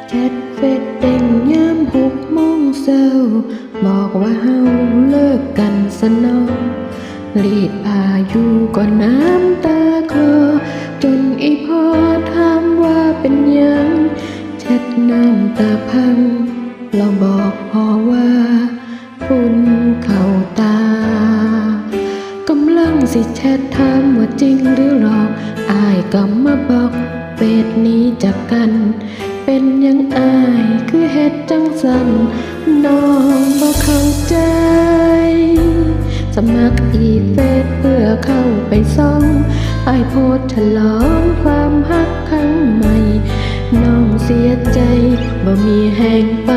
แชทเฟซเด้งยาม6 โมงเช้าบอกว่าเฮาเลิกกันซะเนาะรีดผ้าอยู่ก็น้ำตาคลอจนอีพ่อถามว่าเป็นหยังแชทน้ำตาพังเราบอกพ่อว่าฝุ่นเข้าตากำลังสิแชทถามว่าจริงหรือหลอกอายก็มาบอกเฟซนี้จากกันเป็นยังอายคือเฮ็ดจังสันน้องบ่เข้าใจสมัครอีเฟซเพื่อเข้าไปส่องอายโพสต์ฉลองความฮักครั้งใหม่น้องเสียใจบ่มีแหงไป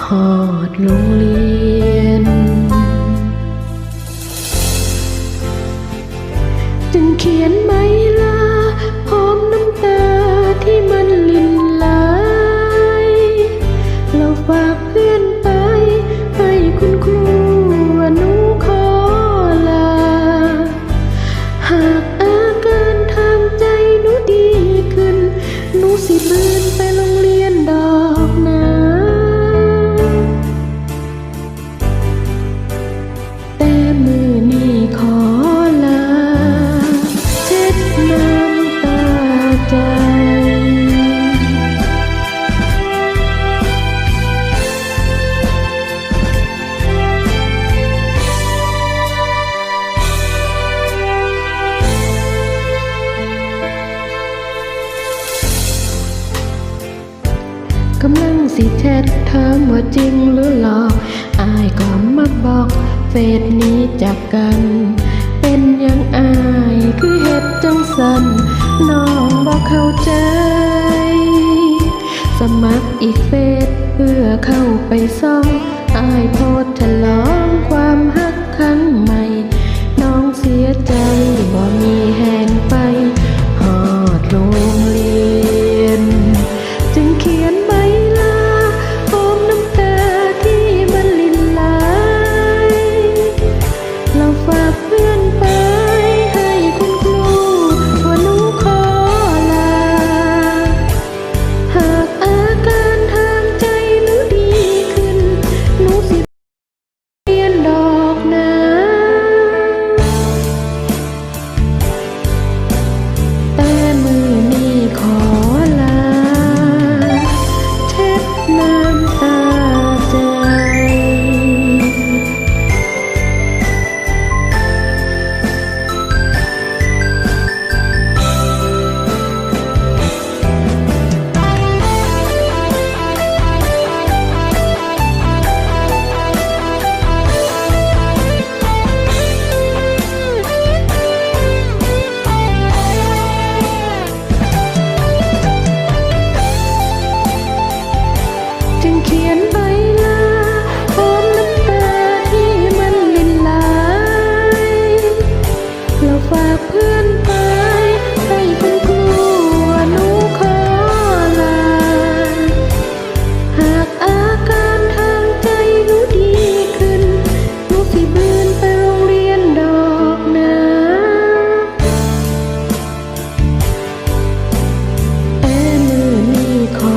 ฮอดโรงเรียนจึงเขียนไมลาพร้อมน้ำตาที่มันลินไหลเราฝากเพื่อนไปให้คุณครูว่าหนูขอลาหากอาการทางใจหนูดีขึ้นหนูสิบืนไปโรงเรียนดอกนะแต่มือนี้ขอลาเช็ดน้ำตาใจกำลังสิแชทถามว่าจริงหรือหลอกอายก็มาบอกเฟซนี้จากกันเป็นยังอายคือเฮ็ดจังสันน้องบ่เข้าใจสมัครอีกเฟซเพื่อเข้าไปส่องอายโพสต์ฉลองความฮักครั้งใหม่น้องเสียใจบ่มีแหงไปฮอดโรงเรียนจึงเขียนใบลาพร้อมน้ำตาที่มันลินไหลเราฝากเพื่อนไปให้คุณครูว่าหนูขอลาหากอาการทางใจหนูดีขึ้นหนูสิเรียนดอกนะแต่มือนี้ขอลาเช็ดน้ำตาใจจึงเขียนใบลาพร้อมน้ำตาที่มันลินไหลเราฝากเพื่อนไปให้คุณครูว่าหนูขอลาหากอาการทางใจหนูดีขึ้นหนูสิบืนไปโรงเรียนดอกนะแต่มือนี้ขอ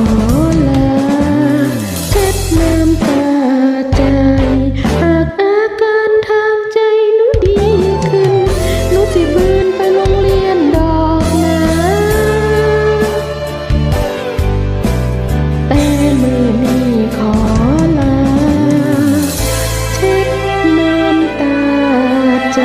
ลาเช็ดน้ำตาใจหากอาการทางใจหนูดีขึ้นหนูสิบืนไปโรงเรียนดอกนะแต่มือนี้ขอลาเช็ดน้ำตาใจ